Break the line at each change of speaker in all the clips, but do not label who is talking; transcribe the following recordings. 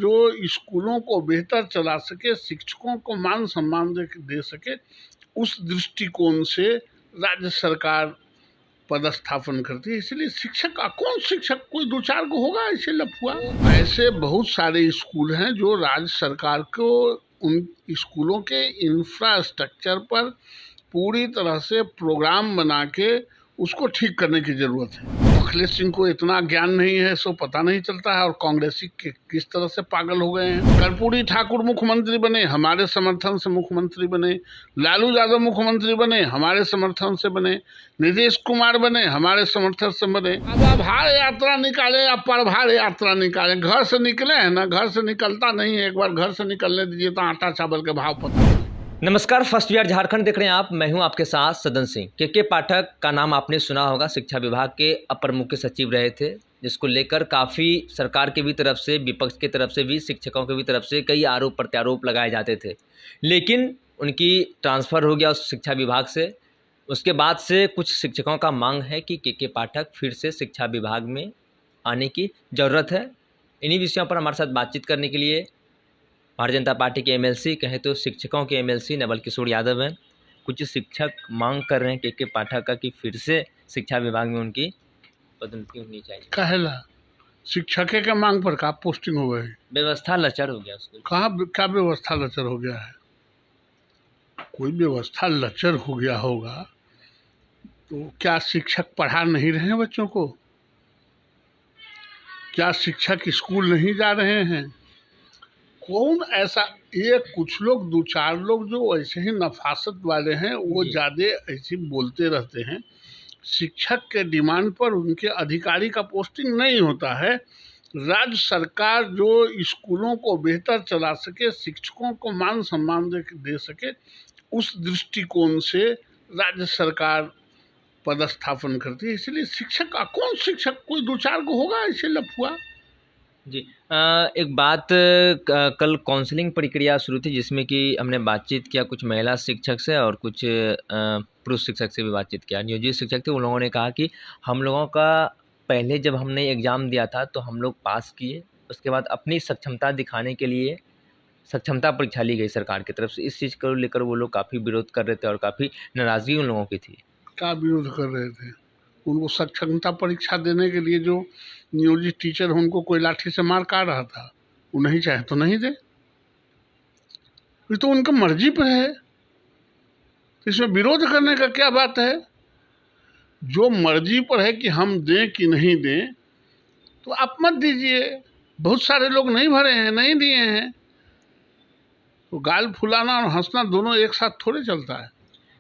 जो स्कूलों को बेहतर चला सके, शिक्षकों को मान सम्मान दे सके, उस दृष्टिकोण से राज्य सरकार पदस्थापन करती है। इसलिए शिक्षक कौन शिक्षक कोई दो चार को होगा ऐसे लफुआ। ऐसे बहुत सारे स्कूल हैं जो राज्य सरकार को उन स्कूलों के इंफ्रास्ट्रक्चर पर पूरी तरह से प्रोग्राम बना के उसको ठीक करने की जरूरत है। अखिलेश सिंह को इतना ज्ञान नहीं है, सो पता नहीं चलता है। और कांग्रेसी किस तरह से पागल हो गए हैं। कर्पूरी ठाकुर मुख्यमंत्री बने, हमारे समर्थन से मुख्यमंत्री बने। लालू यादव मुख्यमंत्री बने, हमारे समर्थन से बने। नीतीश कुमार बने, हमारे समर्थन से बने। अब आभार यात्रा निकाले या प्रभार यात्रा निकाले, घर से निकले हैं ना, घर से निकलता नहीं है। एक बार घर से निकलने दीजिए तो आटा चावल के भाव पता है।
नमस्कार, फर्स्ट ईयर झारखंड देख रहे हैं आप। मैं हूं आपके साथ सदन सिंह। के पाठक का नाम आपने सुना होगा, शिक्षा विभाग के अपर मुख्य सचिव रहे थे, जिसको लेकर काफ़ी सरकार के भी तरफ से, विपक्ष की तरफ से भी, शिक्षकों की भी तरफ से कई आरोप प्रत्यारोप लगाए जाते थे। लेकिन उनकी ट्रांसफ़र हो गया उस शिक्षा विभाग से। उसके बाद से कुछ शिक्षकों का मांग है कि के पाठक फिर से शिक्षा विभाग में आने की ज़रूरत है। इन्हीं विषयों पर हमारे साथ बातचीत करने के लिए भारतीय जनता पार्टी के एमएलसी, कहें तो शिक्षकों के एमएलसी नवल किशोर यादव हैं। कुछ शिक्षक मांग कर रहे हैं के पाठक का कि फिर से शिक्षा विभाग में उनकी पदोन्नति होनी चाहिए।
कहेला शिक्षक के मांग पर का पोस्टिंग हो गई,
व्यवस्था लचर हो गया उसको।
कहाँ क्या व्यवस्था लचर हो गया है? कोई व्यवस्था लचर हो गया होगा तो क्या शिक्षक पढ़ा नहीं रहे हैं बच्चों को? क्या शिक्षक स्कूल नहीं जा रहे हैं? कौन ऐसा, ये कुछ लोग, दो चार लोग जो ऐसे ही नफासत वाले हैं, वो ज़्यादा ऐसे बोलते रहते हैं। शिक्षक के डिमांड पर उनके अधिकारी का पोस्टिंग नहीं होता है। राज्य सरकार जो स्कूलों को बेहतर चला सके, शिक्षकों को मान सम्मान दे सके, उस दृष्टिकोण से राज्य सरकार पदस्थापन करती है। इसलिए शिक्षक कौन शिक्षक कोई दो चार को होगा ऐसे लफुआ।
जी, एक बात, कल काउंसलिंग प्रक्रिया शुरू थी, जिसमें कि हमने बातचीत किया कुछ महिला शिक्षक से और कुछ पुरुष शिक्षक से भी बातचीत किया। नियोजित शिक्षक थे, उन लोगों ने कहा कि हम लोगों का पहले जब हमने एग्ज़ाम दिया था तो हम लोग पास किए, उसके बाद अपनी सक्षमता दिखाने के लिए सक्षमता परीक्षा ली गई सरकार की तरफ से। इस चीज़ को लेकर वो लोग काफ़ी विरोध कर रहे थे और काफ़ी नाराज़गी उन लोगों की थी।
क्या विरोध कर रहे थे? उनको सक्षमता परीक्षा देने के लिए जो नियोजित टीचर हैं, उनको कोई लाठी से मार काट रहा था। वो नहीं चाहे तो नहीं दे, ये तो उनका मर्जी पर है। इसमें विरोध करने का क्या बात है? जो मर्जी पर है कि हम दें कि नहीं दें, तो आप मत दीजिए। बहुत सारे लोग नहीं भरे हैं, नहीं दिए हैं। तो गाल फुलाना और हंसना दोनों एक साथ थोड़े चलता है।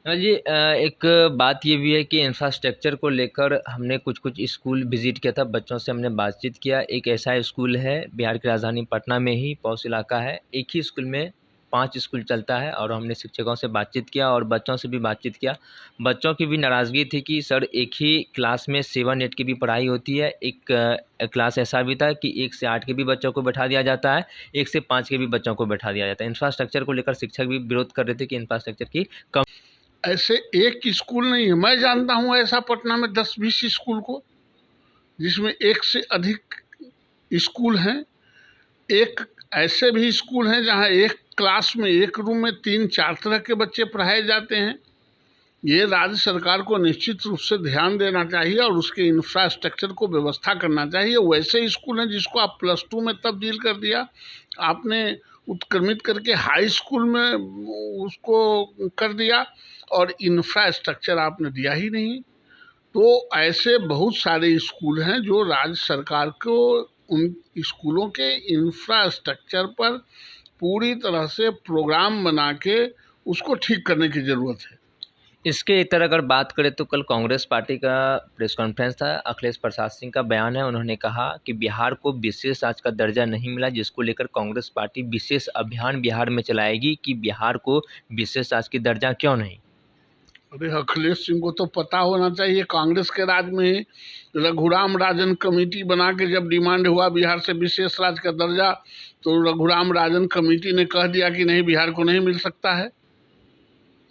जी, एक बात ये भी है कि इंफ्रास्ट्रक्चर को लेकर हमने कुछ स्कूल विज़िट किया था, बच्चों से हमने बातचीत किया। एक ऐसा स्कूल है बिहार की राजधानी पटना में ही, पौष इलाका है। एक ही स्कूल में 5 स्कूल चलता है और हमने शिक्षकों से बातचीत किया और बच्चों से भी बातचीत किया। बच्चों की भी नाराज़गी थी कि सर, एक ही क्लास में 7-8 की भी पढ़ाई होती है। एक क्लास ऐसा भी था कि 1 से 8 के भी बच्चों को बैठा दिया जाता है, 1 से 5 के भी बच्चों को बैठा दिया जाता है। इंफ्रास्ट्रक्चर को लेकर शिक्षक भी विरोध कर रहे थे कि इंफ्रास्ट्रक्चर की कम।
ऐसे एक स्कूल नहीं है, मैं जानता हूँ ऐसा पटना में 10-20 स्कूल को, जिसमें एक से अधिक स्कूल हैं। एक ऐसे भी स्कूल हैं जहाँ एक क्लास में, एक रूम में 3-4 तरह के बच्चे पढ़ाए जाते हैं। ये राज्य सरकार को निश्चित रूप से ध्यान देना चाहिए और उसके इंफ्रास्ट्रक्चर को व्यवस्था करना चाहिए। वैसे स्कूल हैं जिसको आप +2 में तब्दील कर दिया, आपने उत्क्रमित करके हाई स्कूल में उसको कर दिया और इंफ्रास्ट्रक्चर आपने दिया ही नहीं। तो ऐसे बहुत सारे स्कूल हैं जो राज्य सरकार को उन स्कूलों के इंफ्रास्ट्रक्चर पर पूरी तरह से प्रोग्राम बना के उसको ठीक करने की ज़रूरत है।
इसके इतर अगर बात करें तो कल कांग्रेस पार्टी का प्रेस कॉन्फ्रेंस था। अखिलेश प्रसाद सिंह का बयान है, उन्होंने कहा कि बिहार को विशेष राज्य का दर्जा नहीं मिला, जिसको लेकर कांग्रेस पार्टी विशेष अभियान बिहार में चलाएगी कि बिहार को विशेष राज्य की दर्जा क्यों नहीं।
अरे अखिलेश सिंह को तो पता होना चाहिए, कांग्रेस के राज में ही रघुराम राजन कमेटी बना के जब डिमांड हुआ बिहार से विशेष राज्य का दर्जा, तो रघुराम राजन कमेटी ने कह दिया कि नहीं, बिहार को नहीं मिल सकता है।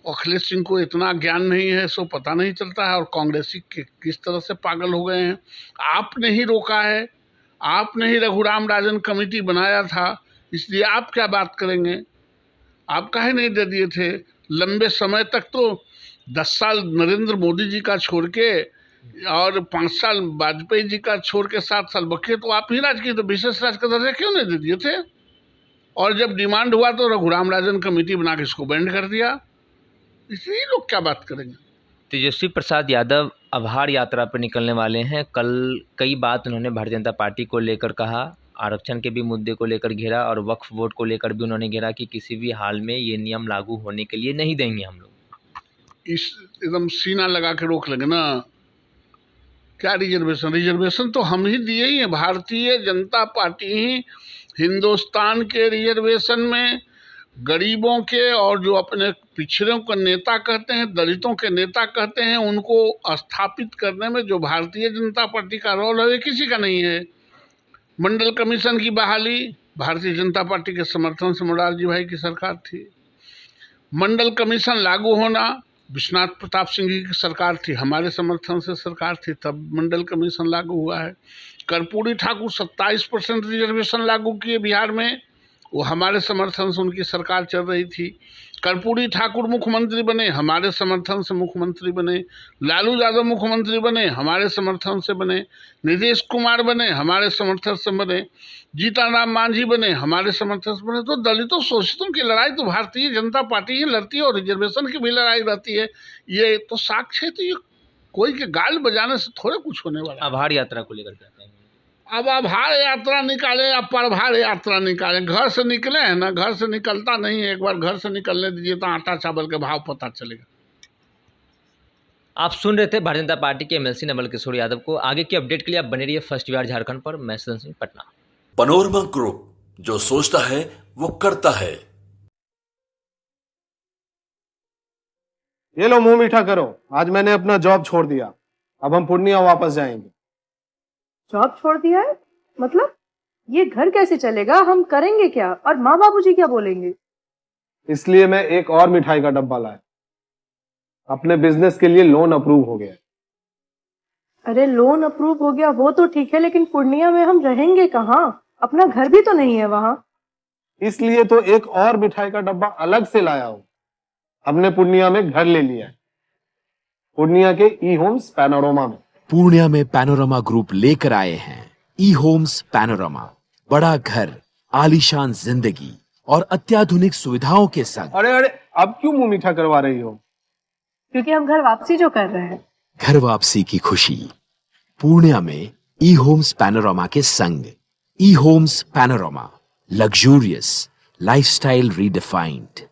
अखिलेश सिंह को इतना ज्ञान नहीं है, सो पता नहीं चलता है। और कांग्रेसी किस तरह से पागल हो गए हैं। आपने ही रोका है, आपने ही रघुराम राजन कमेटी बनाया था, इसलिए आप क्या बात करेंगे? आप काहे नहीं दे दिए थे? लंबे समय तक तो 10 साल नरेंद्र मोदी जी का छोड़ के और 5 साल वाजपेयी जी का छोड़ के 7 साल बचे तो आप ही राज किए, तो विशेष राज का दर्जा क्यों नहीं दे दिए थे? और जब डिमांड हुआ तो रघुराम राजन कमेटी बना के इसको बैंड कर दिया। इसलिए लोग क्या बात करेंगे?
तेजस्वी प्रसाद यादव आभार यात्रा पर निकलने वाले हैं। कल कई बात उन्होंने भारतीय जनता पार्टी को लेकर कहा, आरक्षण के भी मुद्दे को लेकर घेरा और वक्फ बोर्ड को लेकर भी उन्होंने घेरा कि किसी भी हाल में ये नियम लागू होने के लिए नहीं देंगे हम लोग।
इस एकदम सीना लगा के रोक लेंगे ना। क्या रिजर्वेशन? रिजर्वेशन तो हम ही दिए ही हैं। भारतीय जनता पार्टी ही हिंदुस्तान के रिजर्वेशन में गरीबों के और जो अपने पिछड़ों का नेता कहते हैं, दलितों के नेता कहते हैं, उनको स्थापित करने में जो भारतीय जनता पार्टी का रोल है वो किसी का नहीं है। मंडल कमीशन की बहाली भारतीय जनता पार्टी के समर्थन से मोरारजी भाई की सरकार थी। मंडल कमीशन लागू होना विश्वनाथ प्रताप सिंह जी की सरकार थी, हमारे समर्थन से सरकार थी, तब मंडल कमीशन लागू हुआ है। कर्पूरी ठाकुर 27% रिजर्वेशन लागू किए बिहार में, वो हमारे समर्थन से उनकी सरकार चल रही थी। कर्पूरी ठाकुर मुख्यमंत्री बने, हमारे समर्थन से मुख्यमंत्री बने। लालू यादव मुख्यमंत्री बने, हमारे समर्थन से बने। नीतीश कुमार बने, हमारे समर्थन से बने। जीतन राम मांझी बने, हमारे समर्थन से बने। तो दलितों शोषितों की लड़ाई तो भारतीय जनता पार्टी ही लड़ती है और रिजर्वेशन की भी लड़ाई रहती है। ये तो साक्ष्य है। तो ये कोई के गाल बजाने से थोड़े कुछ होने वाला है।
आभार यात्रा को लेकर कहते हैं
अब आभार यात्रा निकाले या प्रभार यात्रा निकाले, घर से निकले हैं ना, घर से निकलता नहीं है। एक बार घर से निकलने दीजिए तो आटा चावल के भाव पता चलेगा।
आप सुन रहे थे भारतीय जनता पार्टी के एमएलसी नवल किशोर यादव को। आगे की अपडेट के लिए आप बने रहिए फर्स्ट बिहार झारखंड पर। मैं सदन सिंह, पटना।
पनोरमा ग्रुप, जो सोचता है वो करता है।
ये लो मुंह मीठा करो, आज मैंने अपना जॉब छोड़ दिया, अब हम पूर्णिया वापस जाएंगे।
जॉब छोड़ दिया है? मतलब ये घर कैसे चलेगा? हम करेंगे क्या? और माँ बाबूजी क्या बोलेंगे?
इसलिए मैं एक और मिठाई का डब्बा लाया। अपने बिजनेस के लिए लोन अप्रूव हो गया।
अरे लोन अप्रूव हो गया वो तो ठीक है, लेकिन पूर्णिया में हम रहेंगे कहाँ? अपना घर भी तो नहीं है वहाँ।
इसलिए तो एक और मिठाई का डब्बा अलग से लाया हूँ। हमने पूर्णिया में घर ले लिया है, पूर्णिया के ई होम्स पैनोरमा में।
पूर्णिया में पैनोरमा ग्रुप लेकर आए हैं ई होम्स पैनोरमा। बड़ा घर, आलीशान जिंदगी और अत्याधुनिक सुविधाओं के संग।
अरे अरे, अब क्यों मुंह मीठा करवा रही हो?
क्योंकि हम घर वापसी जो कर रहे हैं।
घर वापसी की खुशी पूर्णिया में ई होम्स पैनोरमा के संग। E homes panorama, luxurious lifestyle redefined.